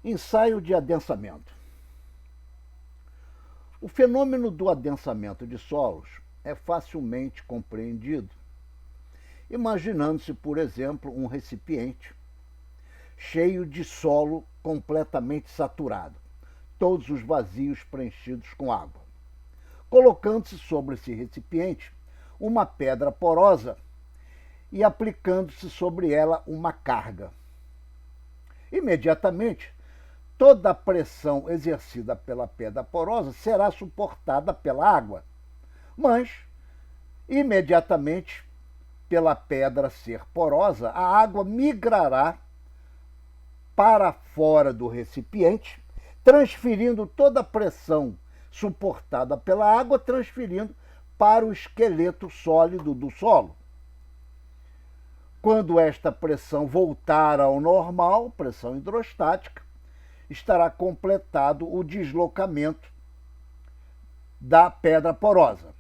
Ensaio de adensamento. O fenômeno do adensamento de solos é facilmente compreendido, imaginando-se, por exemplo, um recipiente cheio de solo completamente saturado, todos os vazios preenchidos com água. Colocando-se sobre esse recipiente uma pedra porosa e aplicando-se sobre ela uma carga. Imediatamente, toda a pressão exercida pela pedra porosa será suportada pela água, mas, imediatamente, pela pedra ser porosa, a água migrará para fora do recipiente, transferindo toda a pressão suportada pela água, transferindo para o esqueleto sólido do solo. Quando esta pressão voltar ao normal, pressão hidrostática, estará completado o deslocamento da pedra porosa.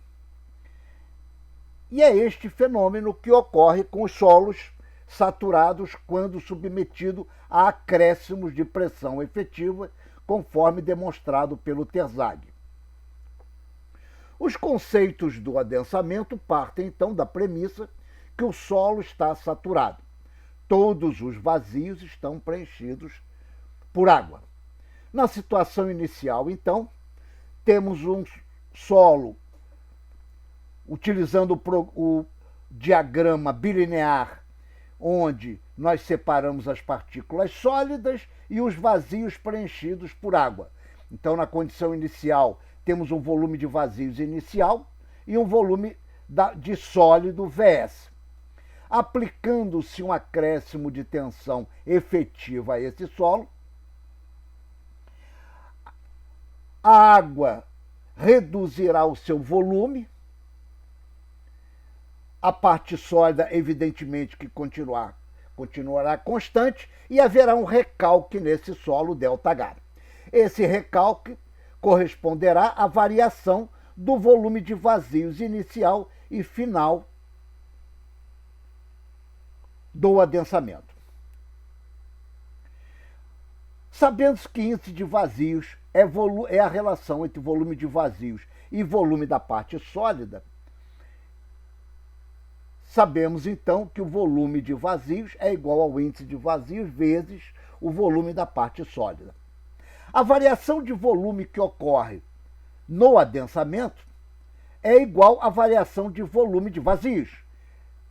E é este fenômeno que ocorre com os solos saturados quando submetido a acréscimos de pressão efetiva, conforme demonstrado pelo Terzaghi. Os conceitos do adensamento partem, então, da premissa que o solo está saturado. Todos os vazios estão preenchidos por água. Na situação inicial, então, temos um solo, utilizando o diagrama bilinear, onde nós separamos as partículas sólidas e os vazios preenchidos por água. Então, na condição inicial, temos um volume de vazios inicial e um volume de sólido Vs. Aplicando-se um acréscimo de tensão efetiva a esse solo, a água reduzirá o seu volume, a parte sólida, evidentemente, que continuará constante, e haverá um recalque nesse solo ΔH. Esse recalque corresponderá à variação do volume de vazios inicial e final do adensamento. Sabendo-se que índice de vazios é a relação entre volume de vazios e volume da parte sólida, sabemos então que o volume de vazios é igual ao índice de vazios vezes o volume da parte sólida. A variação de volume que ocorre no adensamento é igual à variação de volume de vazios.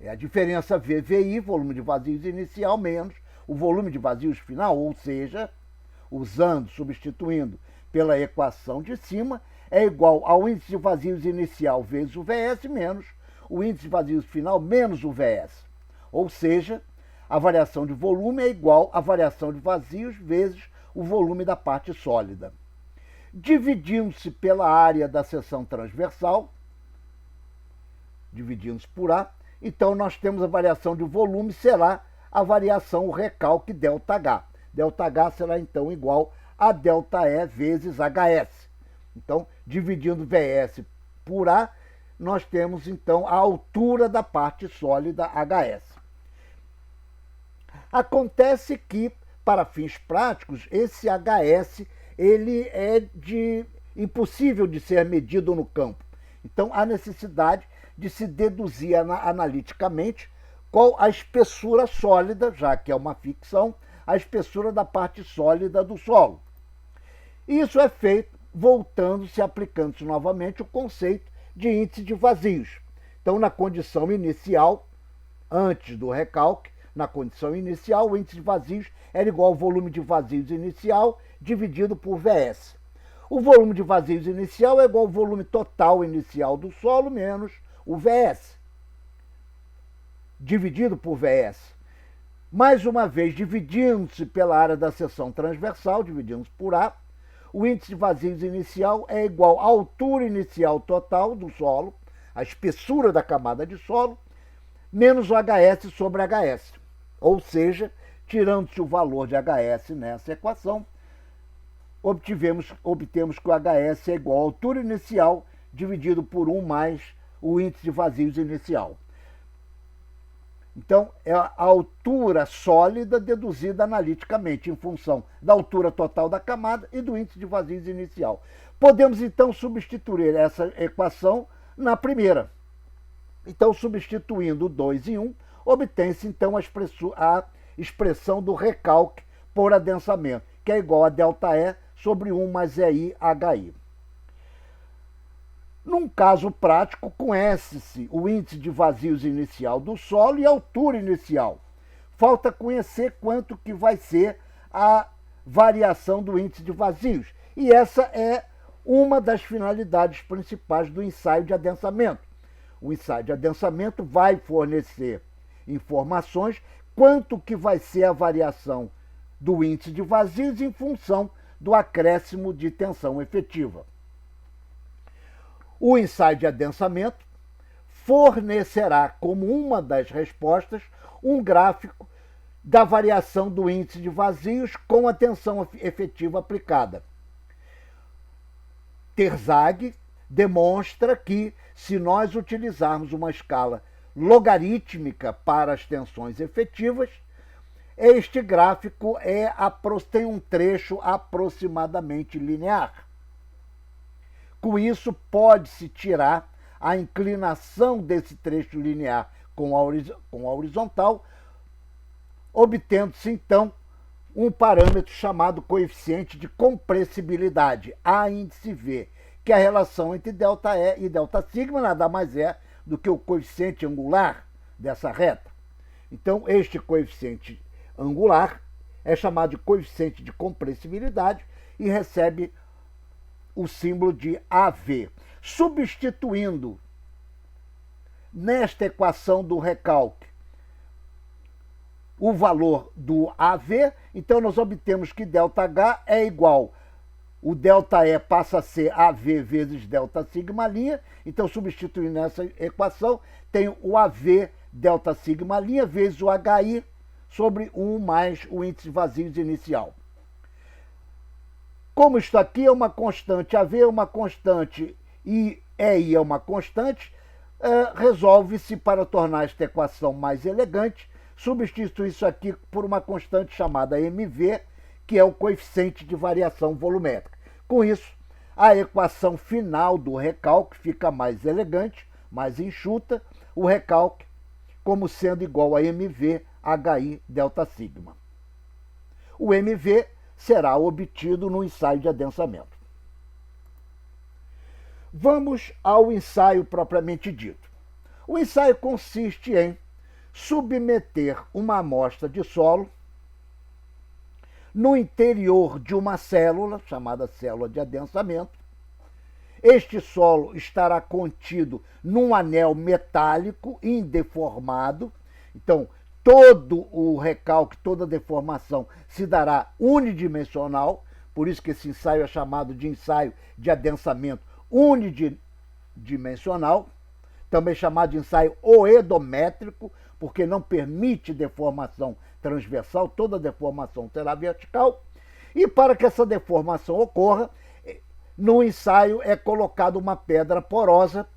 É a diferença VVI, volume de vazios inicial, menos o volume de vazios final, ou seja, substituindo pela equação de cima, é igual ao índice de vazios inicial vezes o Vs menos o índice de vazios final menos o Vs. Ou seja, a variação de volume é igual à variação de vazios vezes o volume da parte sólida. Dividindo-se pela área da seção transversal, dividindo-se por A, então nós temos a variação de volume, será a variação, o recalque ΔH. ΔH será então igual a ΔE vezes HS. Então, dividindo Vs por A, nós temos então a altura da parte sólida HS. Acontece que, para fins práticos, esse HS ele é impossível de ser medido no campo. Então, há necessidade de se deduzir analiticamente qual a espessura sólida, já que é uma ficção, a espessura da parte sólida do solo. Isso é feito voltando-se, aplicando-se novamente o conceito de índice de vazios. Então, na condição inicial, antes do recalque, na condição inicial, o índice de vazios era igual ao volume de vazios inicial dividido por Vs. O volume de vazios inicial é igual ao volume total inicial do solo menos o Vs, dividido por Vs. Mais uma vez, dividindo-se pela área da seção transversal, dividindo-se por A, o índice de vazios inicial é igual à altura inicial total do solo, a espessura da camada de solo, menos o HS sobre HS. Ou seja, tirando-se o valor de HS nessa equação, obtemos que o HS é igual à altura inicial dividido por 1 mais o índice de vazios inicial. Então, é a altura sólida deduzida analiticamente em função da altura total da camada e do índice de vazios inicial. Podemos, então, substituir essa equação na primeira. Então, substituindo 2 em 1, obtém-se, então, a expressão do recalque por adensamento, que é igual a ΔE sobre 1 mais EI/HI. Num caso prático, conhece-se o índice de vazios inicial do solo e a altura inicial. Falta conhecer quanto que vai ser a variação do índice de vazios. E essa é uma das finalidades principais do ensaio de adensamento. O ensaio de adensamento vai fornecer informações quanto que vai ser a variação do índice de vazios em função do acréscimo de tensão efetiva. O ensaio de adensamento fornecerá como uma das respostas um gráfico da variação do índice de vazios com a tensão efetiva aplicada. Terzagh demonstra que, se nós utilizarmos uma escala logarítmica para as tensões efetivas, este gráfico tem um trecho aproximadamente linear. Com isso, pode-se tirar a inclinação desse trecho linear com a horizontal, obtendo-se, então, um parâmetro chamado coeficiente de compressibilidade, A índice V, que é a relação entre ΔE e ΔΣ nada mais é do que o coeficiente angular dessa reta. Então, este coeficiente angular é chamado de coeficiente de compressibilidade e recebe o símbolo de AV. Substituindo nesta equação do recalque o valor do AV, então nós obtemos que ΔH é igual, o ΔE passa a ser AV vezes ΔΣ', então substituindo nessa equação, tem o AV ΔΣ' vezes o HI sobre 1 mais o índice de vazios inicial. Como isto aqui é uma constante, AV é uma constante e EI é uma constante, resolve-se, para tornar esta equação mais elegante, substituir isso aqui por uma constante chamada MV, que é o coeficiente de variação volumétrica. Com isso, a equação final do recalque fica mais elegante, mais enxuta, o recalque como sendo igual a MV HI ΔΣ. O MV será obtido no ensaio de adensamento. Vamos ao ensaio propriamente dito. O ensaio consiste em submeter uma amostra de solo no interior de uma célula, chamada célula de adensamento. Este solo estará contido num anel metálico indeformado. Então, todo o recalque, toda a deformação se dará unidimensional, por isso que esse ensaio é chamado de ensaio de adensamento unidimensional, também chamado de ensaio oedométrico, porque não permite deformação transversal, toda deformação será vertical, e para que essa deformação ocorra, no ensaio é colocada uma pedra porosa,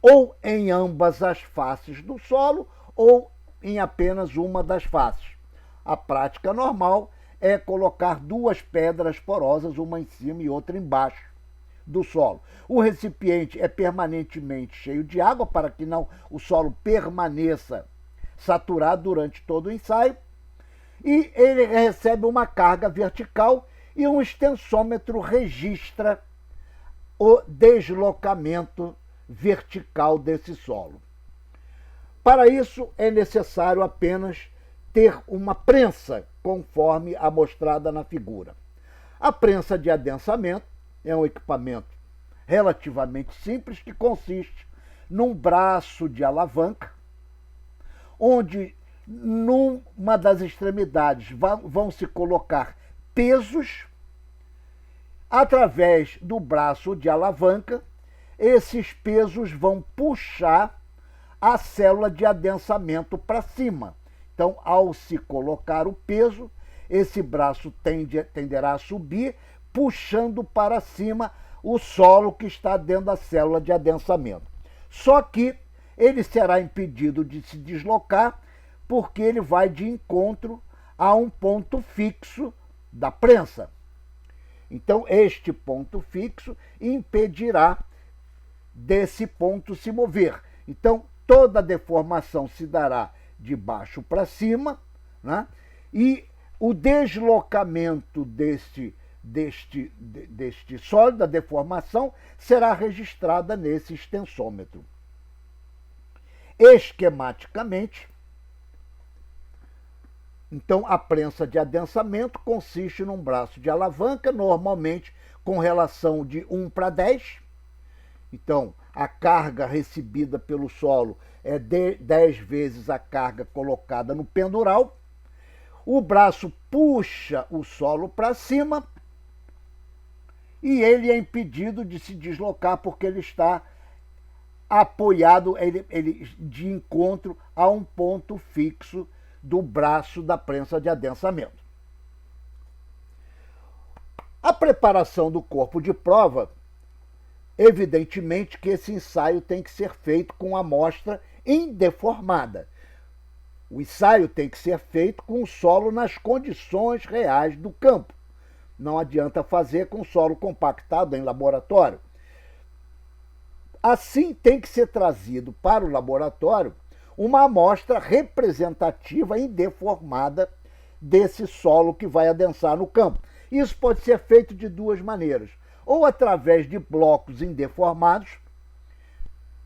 ou em ambas as faces do solo, ou em apenas uma das faces. A prática normal é colocar 2 pedras porosas, uma em cima e outra embaixo do solo. O recipiente é permanentemente cheio de água para que o solo permaneça saturado durante todo o ensaio, e ele recebe uma carga vertical e um extensômetro registra o deslocamento vertical desse solo. Para isso, é necessário apenas ter uma prensa, conforme a mostrada na figura. A prensa de adensamento é um equipamento relativamente simples que consiste num braço de alavanca, onde numa das extremidades vão se colocar pesos. Através do braço de alavanca, esses pesos vão puxar a célula de adensamento para cima. Então, ao se colocar o peso, esse braço tenderá a subir, puxando para cima o solo que está dentro da célula de adensamento. Só que ele será impedido de se deslocar porque ele vai de encontro a um ponto fixo da prensa. Então, este ponto fixo impedirá desse ponto se mover. Então, toda a deformação se dará de baixo para cima, né? E o deslocamento deste sólido, da deformação, será registrada nesse extensômetro. Esquematicamente, então, a prensa de adensamento consiste num braço de alavanca, normalmente com relação de 1 para 10. Então, a carga recebida pelo solo é 10 vezes a carga colocada no pendural. O braço puxa o solo para cima e ele é impedido de se deslocar porque ele está apoiado de encontro a um ponto fixo do braço da prensa de adensamento. A preparação do corpo de prova, evidentemente que esse ensaio tem que ser feito com a amostra indeformada. O ensaio tem que ser feito com o solo nas condições reais do campo. Não adianta fazer com solo compactado em laboratório. Assim, tem que ser trazido para o laboratório uma amostra representativa indeformada desse solo que vai adensar no campo. Isso pode ser feito de duas maneiras. Ou através de blocos indeformados,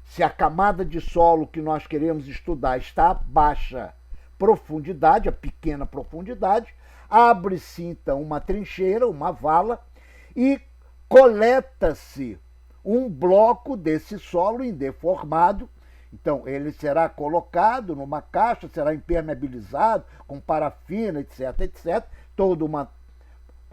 se a camada de solo que nós queremos estudar está a baixa profundidade, a pequena profundidade, abre-se então uma trincheira, uma vala, e coleta-se um bloco desse solo indeformado. Então, ele será colocado numa caixa, será impermeabilizado com parafina, etc, etc. Todo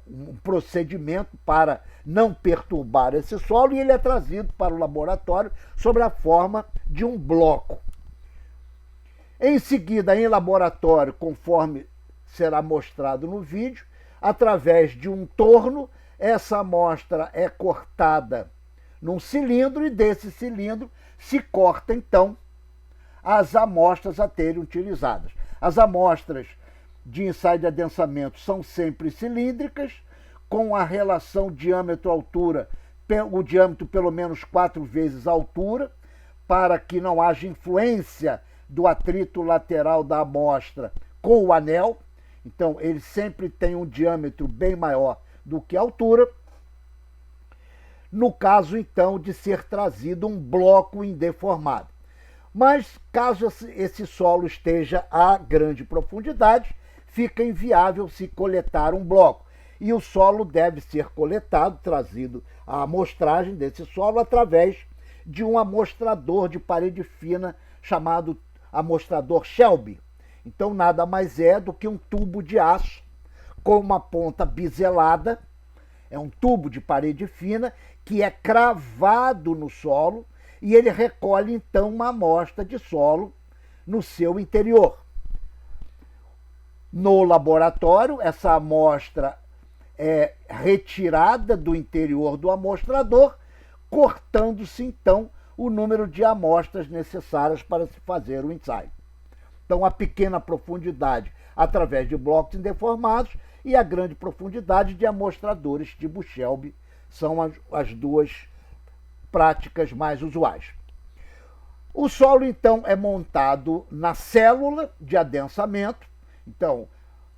um procedimento para não perturbar esse solo, e ele é trazido para o laboratório sob a forma de um bloco. Em seguida, em laboratório, conforme será mostrado no vídeo, através de um torno, essa amostra é cortada num cilindro e desse cilindro se corta, então, as amostras a serem utilizadas. As amostras de ensaio de adensamento são sempre cilíndricas, com a relação diâmetro-altura, o diâmetro pelo menos 4 vezes a altura, para que não haja influência do atrito lateral da amostra com o anel. Então, ele sempre tem um diâmetro bem maior do que a altura. No caso, então, de ser trazido um bloco indeformado. Mas, caso esse solo esteja a grande profundidade, fica inviável se coletar um bloco. E o solo deve ser coletado, trazido a amostragem desse solo através de um amostrador de parede fina chamado amostrador Shelby. Então, nada mais é do que um tubo de aço com uma ponta biselada. É um tubo de parede fina que é cravado no solo e ele recolhe, então, uma amostra de solo no seu interior. No laboratório, essa amostra é retirada do interior do amostrador, cortando-se, então, o número de amostras necessárias para se fazer o ensaio. Então, a pequena profundidade através de blocos indeformados e a grande profundidade de amostradores tipo Shelby são as duas práticas mais usuais. O solo, então, é montado na célula de adensamento. Então,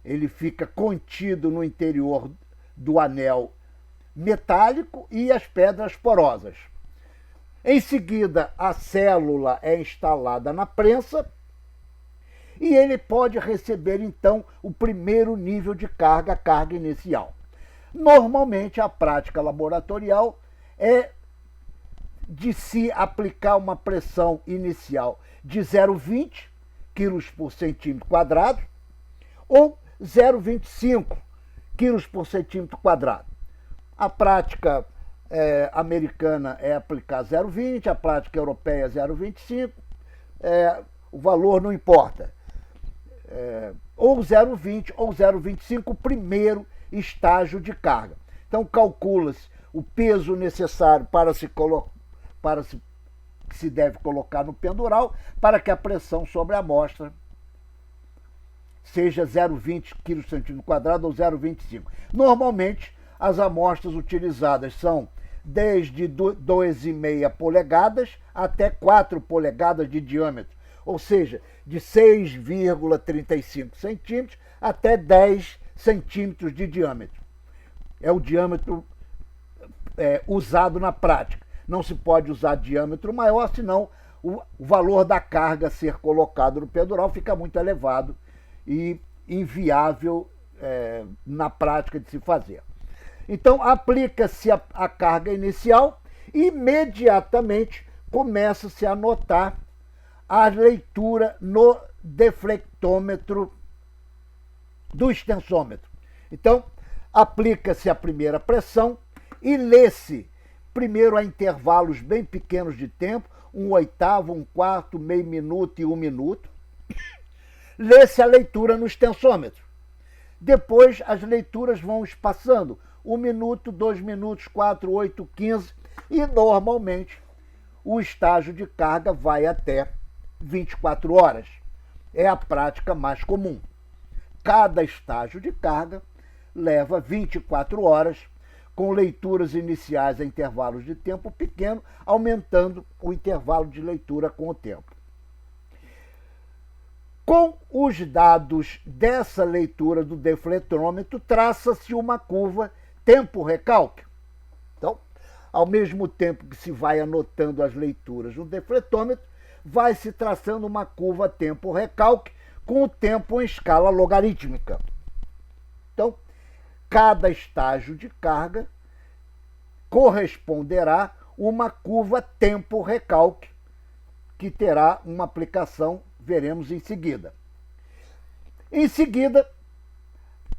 ele fica contido no interior do anel metálico e as pedras porosas. Em seguida, a célula é instalada na prensa e ele pode receber, então, o primeiro nível de carga, a carga inicial. Normalmente, a prática laboratorial é de se aplicar uma pressão inicial de 0,20 kg por centímetro quadrado ou 0,25 kg por centímetro quadrado. A prática americana é aplicar 0,20, a prática europeia é 0,25, o valor não importa. Ou 0,20 ou 0,25 o primeiro estágio de carga. Então, calcula-se o peso necessário que se deve colocar no pendural para que a pressão sobre a amostra seja 0,20 kg/cm² ou 0,25. Normalmente, as amostras utilizadas são desde 2,5 polegadas até 4 polegadas de diâmetro, ou seja, de 6,35 centímetros até 10 centímetros de diâmetro. É o diâmetro usado na prática. Não se pode usar diâmetro maior, senão o valor da carga a ser colocado no pedural fica muito elevado e inviável na prática de se fazer. Então, aplica-se a carga inicial e imediatamente começa-se a notar a leitura no deflectômetro do extensômetro. Então, aplica-se a primeira pressão e lê-se primeiro a intervalos bem pequenos de tempo, 1/8, 1/4, meio minuto e 1 minuto. Lê-se a leitura no extensômetro. Depois as leituras vão espaçando 1 minuto, 2 minutos, 4, 8, 15 e normalmente o estágio de carga vai até 24 horas. É a prática mais comum. Cada estágio de carga leva 24 horas, com leituras iniciais a intervalos de tempo pequeno, aumentando o intervalo de leitura com o tempo. Com os dados dessa leitura do defletômetro, traça-se uma curva tempo-recalque. Então, ao mesmo tempo que se vai anotando as leituras no defletômetro, vai se traçando uma curva tempo-recalque com o tempo em escala logarítmica. Então, cada estágio de carga corresponderá uma curva tempo-recalque, que terá uma aplicação, veremos em seguida. Em seguida,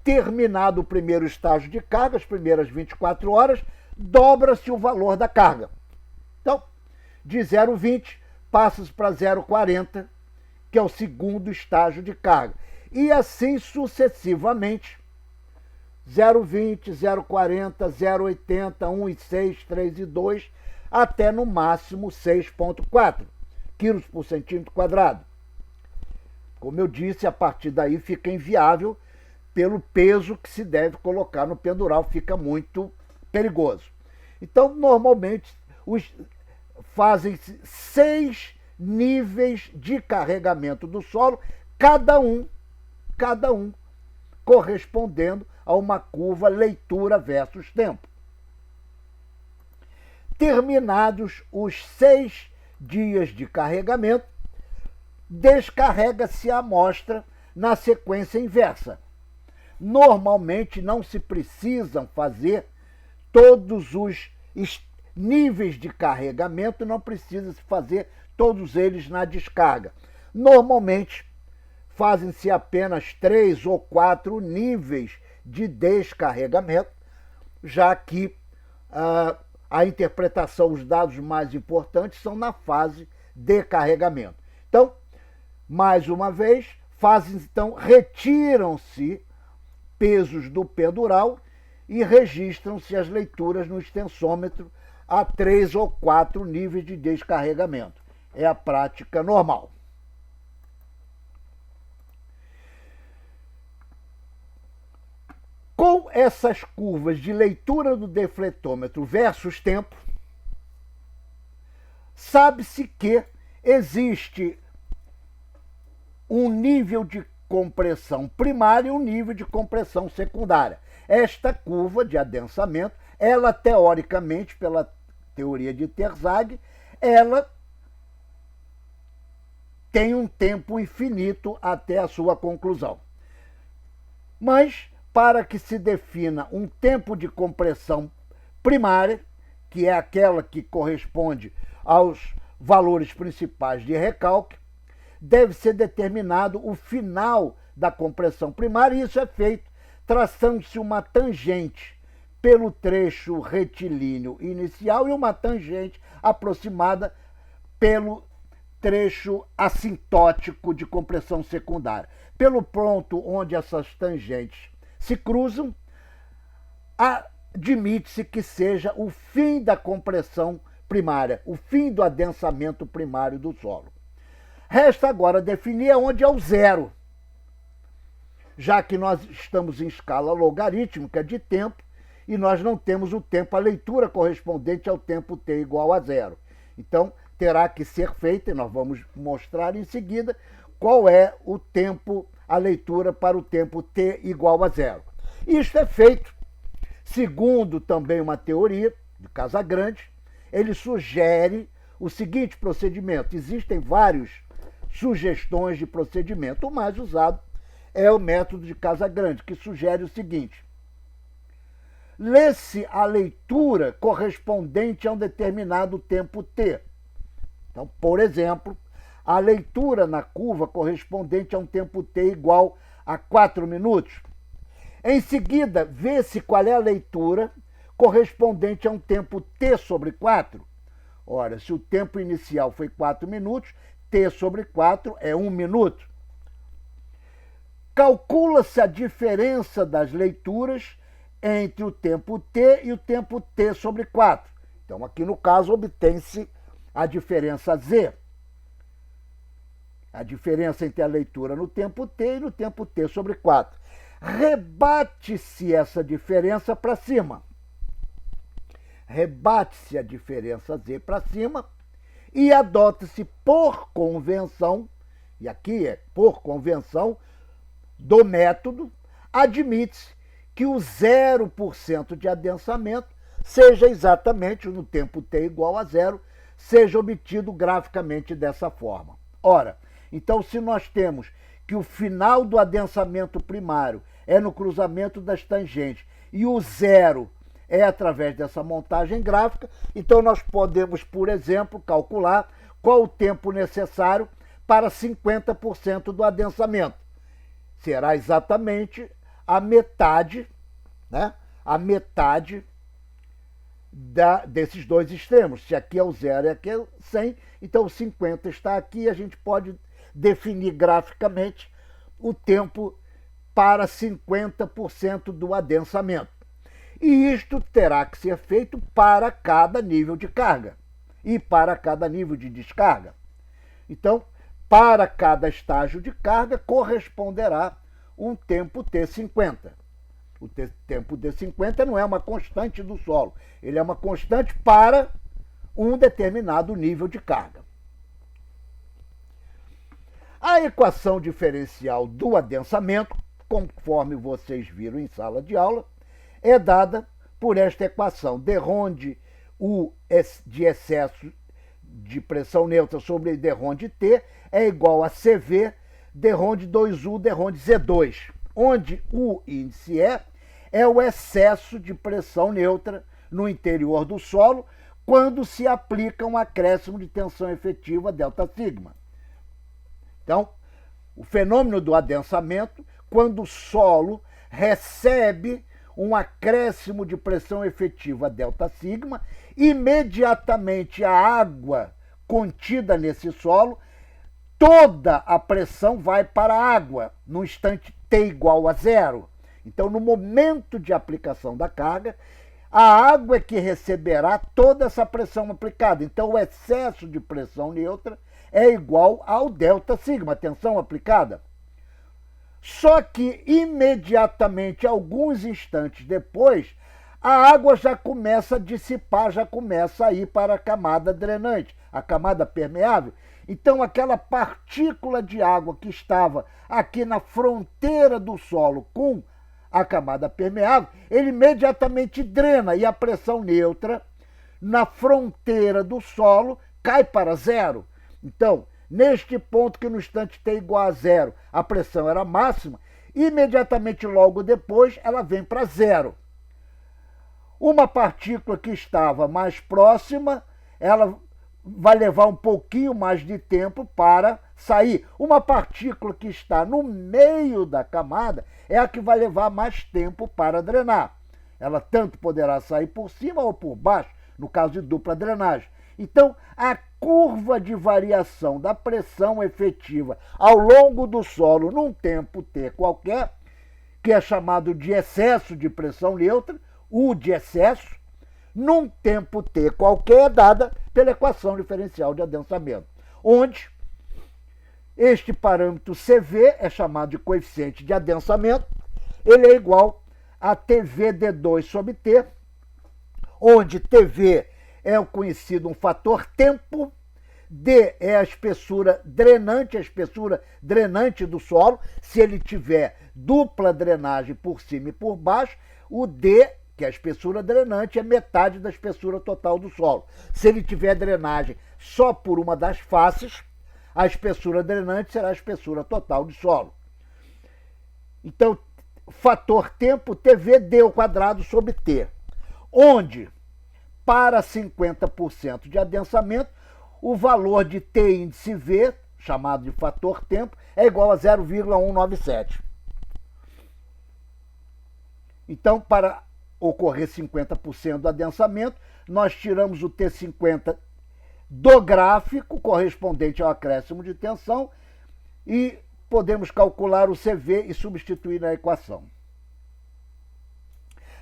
terminado o primeiro estágio de carga, as primeiras 24 horas, dobra-se o valor da carga. Então, de 0,20 passa-se para 0,40, que é o segundo estágio de carga. E assim sucessivamente, 0,20, 0,40, 0,80, 1,6, 3,2, até no máximo 6,4 kg/cm². Como eu disse, a partir daí fica inviável pelo peso que se deve colocar no pendural, fica muito perigoso. Então, normalmente, fazem-se 6 níveis de carregamento do solo, cada um correspondendo a uma curva leitura versus tempo. Terminados os 6 dias de carregamento, descarrega-se a amostra na sequência inversa. Normalmente não se precisam fazer todos os níveis de carregamento, não precisa se fazer todos eles na descarga. Normalmente fazem-se apenas 3 ou 4 níveis de descarregamento, já que a interpretação, os dados mais importantes são na fase de carregamento. Então, mais uma vez, retiram-se pesos do pendural e registram-se as leituras no extensômetro a 3 ou 4 níveis de descarregamento. É a prática normal. Com essas curvas de leitura do defletômetro versus tempo, sabe-se que existe um nível de compressão primária e um nível de compressão secundária. Esta curva de adensamento, ela teoricamente, pela teoria de Terzaghi, ela tem um tempo infinito até a sua conclusão. Mas, para que se defina um tempo de compressão primária, que é aquela que corresponde aos valores principais de recalque, deve ser determinado o final da compressão primária, e isso é feito traçando-se uma tangente pelo trecho retilíneo inicial e uma tangente aproximada pelo trecho assintótico de compressão secundária. Pelo ponto onde essas tangentes se cruzam, admite-se que seja o fim da compressão primária, o fim do adensamento primário do solo. Resta agora definir onde é o zero. já que nós estamos em escala logarítmica de tempo e nós não temos o tempo, a leitura correspondente ao tempo t igual a zero. Então, terá que ser feita, e nós vamos mostrar em seguida, qual é o tempo, a leitura para o tempo t igual a zero. Isto é feito segundo também uma teoria de Casagrande. Ele sugere o seguinte procedimento. Existem várias sugestões de procedimento. O mais usado é o método de Casagrande, que sugere o seguinte: lê-se a leitura correspondente a um determinado tempo t. Então, por exemplo, a leitura na curva correspondente a um tempo t igual a 4 minutos. Em seguida, vê-se qual é a leitura correspondente a um tempo t sobre 4. Ora, se o tempo inicial foi 4 minutos, t sobre 4 é 1 minuto. Calcula-se a diferença das leituras entre o tempo t e o tempo t sobre 4. Então, aqui no caso, obtém-se a diferença z. A diferença entre a leitura no tempo t e no tempo t sobre 4. Rebate-se essa diferença para cima. Rebate-se a diferença z para cima e adota-se por convenção, e aqui é por convenção do método, admite-se que o 0% de adensamento seja exatamente no tempo t igual a zero, seja obtido graficamente dessa forma. Ora, então se nós temos que o final do adensamento primário é no cruzamento das tangentes e o zero é através dessa montagem gráfica, então nós podemos, por exemplo, calcular qual o tempo necessário para 50% do adensamento. Será exatamente a metade, né? A metade desses dois extremos. Se aqui é o zero e aqui é o 100, então o 50 está aqui e a gente pode definir graficamente o tempo para 50% do adensamento. E isto terá que ser feito para cada nível de carga e para cada nível de descarga. Então, para cada estágio de carga, corresponderá um tempo T50. O tempo T50 não é uma constante do solo, ele é uma constante para um determinado nível de carga. A equação diferencial do adensamento, conforme vocês viram em sala de aula, é dada por esta equação. Dronde U de excesso de pressão neutra sobre Dronde T é igual a CV Dronde 2U Dronde Z2, onde o índice é o excesso de pressão neutra no interior do solo quando se aplica um acréscimo de tensão efetiva ΔΣ. Então, o fenômeno do adensamento, quando o solo recebe um acréscimo de pressão efetiva ΔΣ, imediatamente a água contida nesse solo, toda a pressão vai para a água no instante t igual a zero. Então, no momento de aplicação da carga, a água é que receberá toda essa pressão aplicada. Então, o excesso de pressão neutra é igual ao ΔΣ, a tensão aplicada. Só que, imediatamente, alguns instantes depois, a água já começa a dissipar, já começa a ir para a camada drenante, a camada permeável. Então, aquela partícula de água que estava aqui na fronteira do solo com a camada permeável, ele imediatamente drena e a pressão neutra na fronteira do solo cai para zero. Então, neste ponto que no instante t igual a zero a pressão era máxima, imediatamente logo depois ela vem para zero. Uma partícula que estava mais próxima, ela vai levar um pouquinho mais de tempo para sair. Uma partícula que está no meio da camada é a que vai levar mais tempo para drenar. Ela tanto poderá sair por cima ou por baixo, no caso de dupla drenagem. Então, a curva de variação da pressão efetiva ao longo do solo num tempo t qualquer, que é chamado de excesso de pressão neutra, U de excesso, num tempo t qualquer, é dada pela equação diferencial de adensamento, onde Este parâmetro CV é chamado de coeficiente de adensamento. Ele é igual a TVD2 sobre T, onde TV é o conhecido um fator tempo, D é a espessura drenante do solo. Se ele tiver dupla drenagem por cima e por baixo, o D, que é a espessura drenante, é metade da espessura total do solo. Se ele tiver drenagem só por uma das faces, a espessura drenante será a espessura total do solo. Então, fator tempo, TVD ao quadrado sobre T, onde, para 50% de adensamento, o valor de T índice V, chamado de fator tempo, é igual a 0,197. Então, para ocorrer 50% do adensamento, nós tiramos o T50 do gráfico, correspondente ao acréscimo de tensão, e podemos calcular o CV e substituir na equação.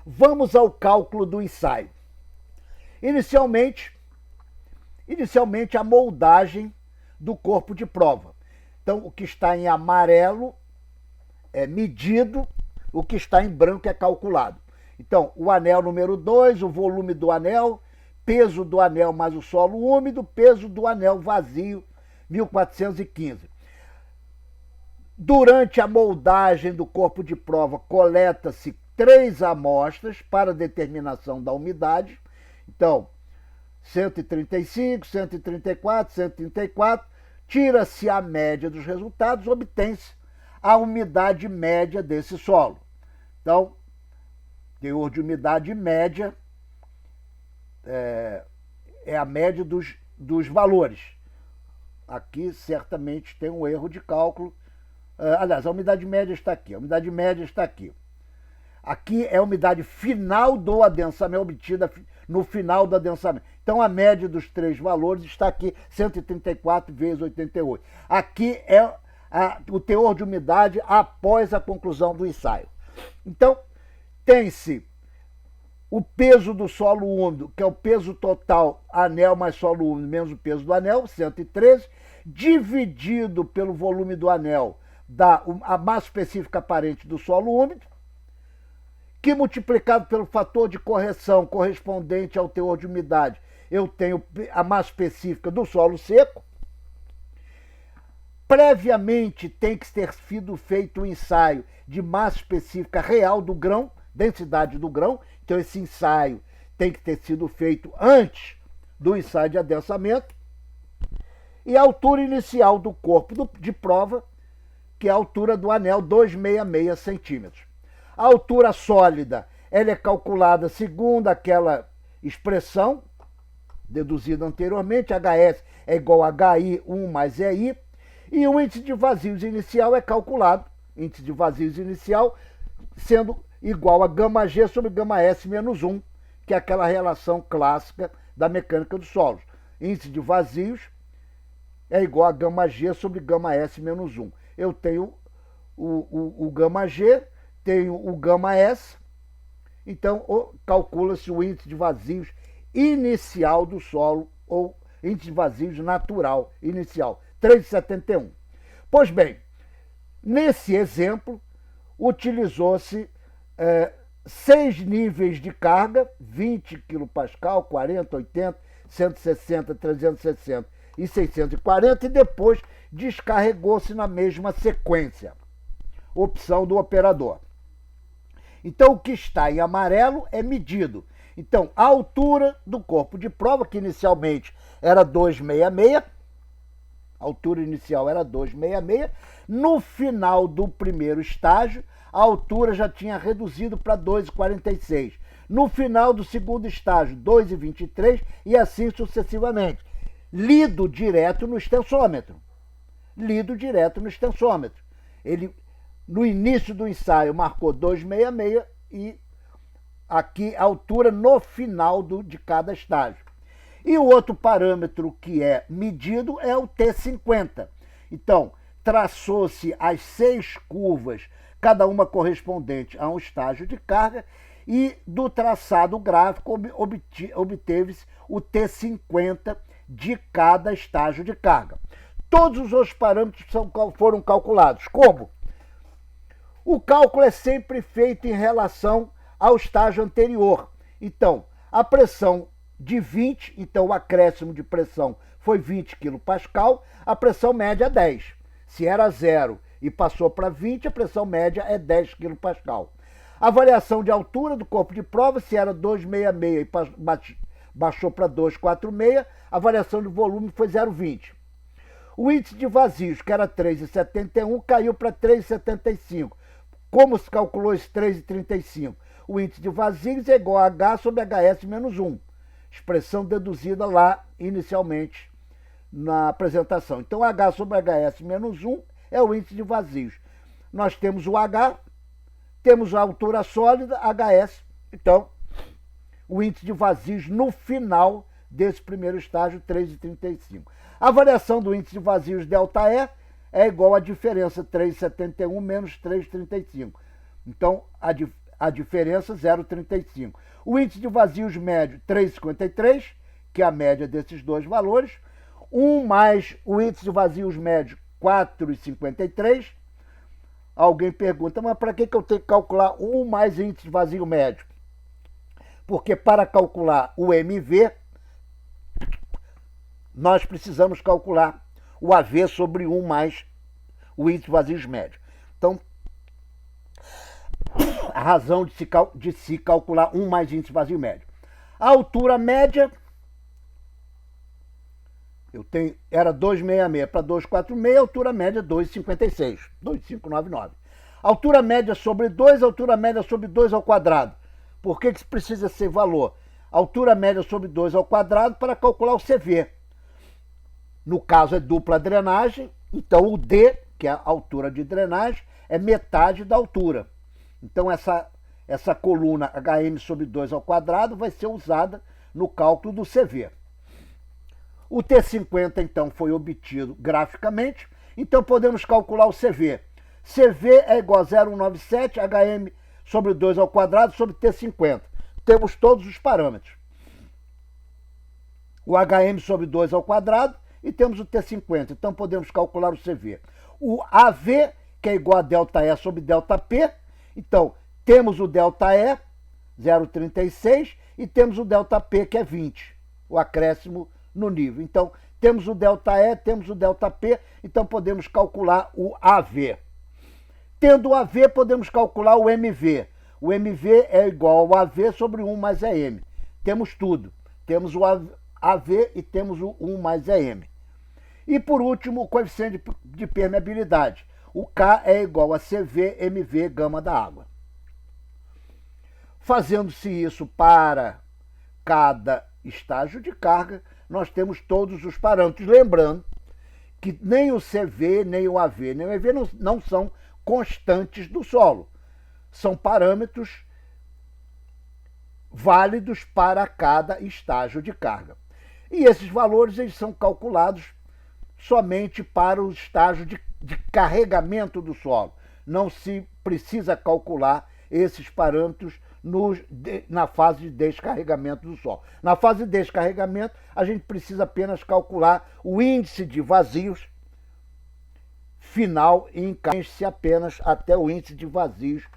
Vamos ao cálculo do ensaio. Inicialmente a moldagem do corpo de prova. Então, o que está em amarelo é medido, o que está em branco é calculado. Então, o anel número 2, o volume do anel, peso do anel mais o solo úmido, peso do anel vazio, 1415. Durante a moldagem do corpo de prova, coleta-se 3 amostras para determinação da umidade. Então, 135, 134, 134, tira-se a média dos resultados, obtém-se a umidade média desse solo. Então, teor de umidade média é a média dos valores. Aqui, certamente, tem um erro de cálculo. Aliás, a umidade média está aqui. A umidade média está aqui. Aqui é a umidade final do adensamento, obtida no final do adensamento. Então, a média dos 3 valores está aqui, 134 vezes 88. Aqui é o teor de umidade após a conclusão do ensaio. Então, tem-se o peso do solo úmido, que é o peso total anel mais solo úmido, menos o peso do anel, 113, dividido pelo volume do anel, dá a massa específica aparente do solo úmido, que multiplicado pelo fator de correção correspondente ao teor de umidade, eu tenho a massa específica do solo seco. Previamente tem que ter sido feito um ensaio de massa específica real do grão, densidade do grão. Então esse ensaio tem que ter sido feito antes do ensaio de adensamento. E a altura inicial do corpo de prova, que é a altura do anel, 266 centímetros. A altura sólida, ela é calculada segundo aquela expressão deduzida anteriormente, HS é igual a HI 1 mais EI, e o índice de vazios inicial é calculado, índice de vazios inicial sendo igual a γg sobre γs menos 1, que é aquela relação clássica da mecânica dos solos. Índice de vazios é igual a γg sobre γs menos 1. Eu tenho o γg, tenho o γs, então calcula-se o índice de vazios inicial do solo, ou índice de vazios natural inicial, 3,71. Pois bem, nesse exemplo, utilizou-se 6 níveis de carga, 20 kPa, 40, 80, 160, 360 e 640, e depois descarregou-se na mesma sequência. Opção do operador. Então, o que está em amarelo é medido. Então, a altura do corpo de prova, que inicialmente era 266, a altura inicial era 266, no final do primeiro estágio, a altura já tinha reduzido para 2,46. No final do segundo estágio, 2,23 e assim sucessivamente. Lido direto no extensômetro. Ele, no início do ensaio, marcou 2,66 e aqui a altura no final de cada estágio. E o outro parâmetro que é medido é o T50. Então, traçou-se as 6 curvas, cada uma correspondente a um estágio de carga, e do traçado gráfico obteve-se o T50 de cada estágio de carga. Todos os parâmetros foram calculados. Como? O cálculo é sempre feito em relação ao estágio anterior. Então, a pressão de 20, então o acréscimo de pressão foi 20 kPa, a pressão média é 10. Se era 0 e passou para 20, a pressão média é 10 kPa. A variação de altura do corpo de prova, se era 266 e baixou para 246, a variação de volume foi 0,20. O índice de vazios, que era 3,71, caiu para 3,75. Como se calculou esse 3,35? O índice de vazios é igual a H sobre HS menos 1. Expressão deduzida lá inicialmente na apresentação. Então, H sobre HS menos 1 é o índice de vazios. Nós temos o H, temos a altura sólida, HS. Então, o índice de vazios no final desse primeiro estágio, 3,35. A variação do índice de vazios ΔE é igual à diferença 3,71 menos 3,35. Então, a diferença 0,35. O índice de vazios médio 3,53, que é a média desses dois valores. 1 mais o índice de vazios médio 4,53. Alguém pergunta, mas para que eu tenho que calcular 1 mais índice de vazio médio? Porque para calcular o MV, nós precisamos calcular o AV sobre 1 mais o índice de vazios médio. Então, a razão de se calcular 1 mais índice de vazio médio. A altura média, era 266 para 246, a altura média 2,56, 2,599. Altura média sobre 2, altura média sobre 2 ao quadrado. Por que precisa ser valor? Altura média sobre 2 ao quadrado para calcular o CV. No caso é dupla drenagem, então o D, que é a altura de drenagem, é metade da altura. Então essa coluna HM sobre 2 ao quadrado vai ser usada no cálculo do CV. O T50, então, foi obtido graficamente, então podemos calcular o CV. CV é igual a 0,197 HM sobre 2 ao quadrado sobre T50. Temos todos os parâmetros. O HM sobre 2 ao quadrado e temos o T50. Então podemos calcular o CV. O AV, que é igual a ΔE sobre ΔP. Então, temos o ΔE, 0,36, e temos o ΔP, que é 20, o acréscimo no nível. Então, temos o ΔE, temos o ΔP, então podemos calcular o AV. Tendo o AV, podemos calcular o MV. O MV é igual ao AV sobre 1 mais EM. Temos tudo. Temos o AV e temos o 1 mais EM. E, por último, o coeficiente de permeabilidade. O K é igual a CV, MV, gama da água. Fazendo-se isso para cada estágio de carga, nós temos todos os parâmetros. Lembrando que nem o CV, nem o AV, nem o EV não são constantes do solo. São parâmetros válidos para cada estágio de carga. E esses valores eles são calculados somente para o estágio de carregamento do solo. Não se precisa calcular esses parâmetros na fase de descarregamento do solo. Na fase de descarregamento, a gente precisa apenas calcular o índice de vazios final e encaixe-se apenas até o índice de vazios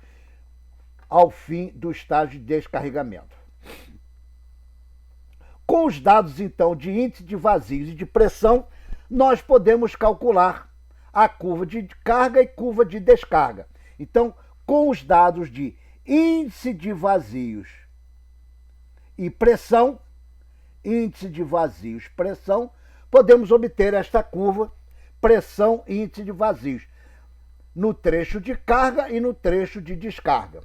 ao fim do estágio de descarregamento. Com os dados, então, de índice de vazios e de pressão, nós podemos calcular a curva de carga e curva de descarga. Então, com os dados de índice de vazios e pressão, índice de vazios, pressão, podemos obter esta curva, pressão e índice de vazios, no trecho de carga e no trecho de descarga.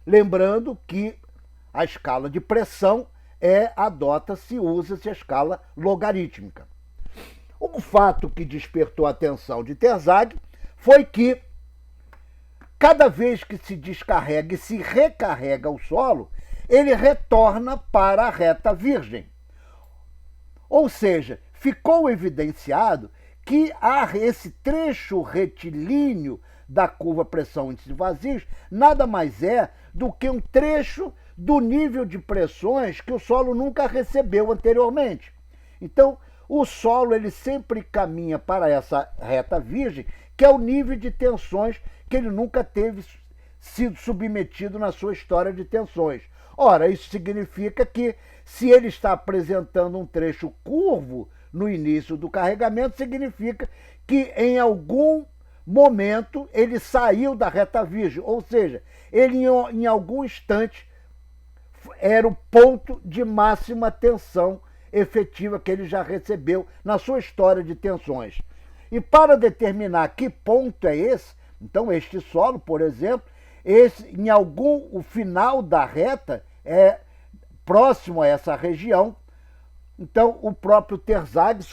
Lembrando que a escala de pressão usa-se a escala logarítmica. O fato que despertou a atenção de Terzaghi foi que cada vez que se descarrega e se recarrega o solo, ele retorna para a reta virgem. Ou seja, ficou evidenciado que esse trecho retilíneo da curva pressão-índice de vazios nada mais é do que um trecho do nível de pressões que o solo nunca recebeu anteriormente. Então, o solo ele sempre caminha para essa reta virgem, que é o nível de tensões que ele nunca teve sido submetido na sua história de tensões. Ora, isso significa que se ele está apresentando um trecho curvo no início do carregamento, significa que em algum momento ele saiu da reta virgem, ou seja, ele em algum instante era o ponto de máxima tensão efetiva que ele já recebeu na sua história de tensões. E para determinar que ponto é esse, então este solo, por exemplo, o final da reta é próximo a essa região. Então o próprio Terzaghi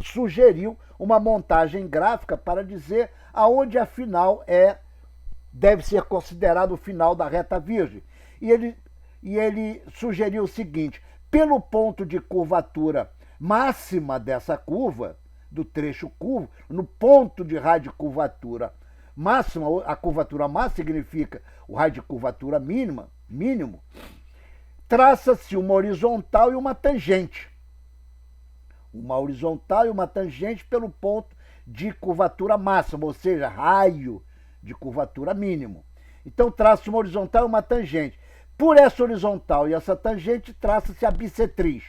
sugeriu uma montagem gráfica para dizer aonde afinal deve ser considerado o final da reta virgem. E ele sugeriu o seguinte: pelo ponto de curvatura máxima dessa curva, do trecho curvo, no ponto de raio de curvatura máxima, a curvatura máxima significa o raio de curvatura mínimo, traça-se uma horizontal e uma tangente. Uma horizontal e uma tangente pelo ponto de curvatura máxima, ou seja, raio de curvatura mínimo. Então traça-se uma horizontal e uma tangente. Por essa horizontal e essa tangente traça-se a bissetriz.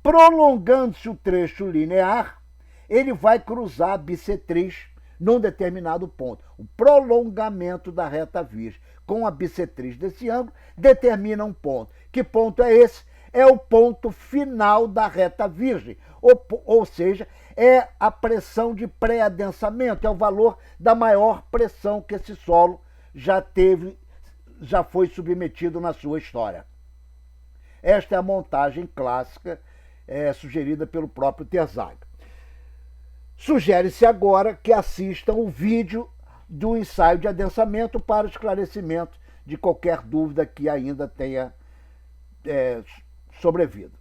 Prolongando-se o trecho linear, ele vai cruzar a bissetriz num determinado ponto. O prolongamento da reta virgem com a bissetriz desse ângulo determina um ponto. Que ponto é esse? É o ponto final da reta virgem, ou seja, é a pressão de pré-adensamento, é o valor da maior pressão que esse solo já foi submetido na sua história. Esta é a montagem clássica sugerida pelo próprio Terzaghi. Sugere-se agora que assistam o vídeo do ensaio de adensamento para esclarecimento de qualquer dúvida que ainda tenha sobrevido.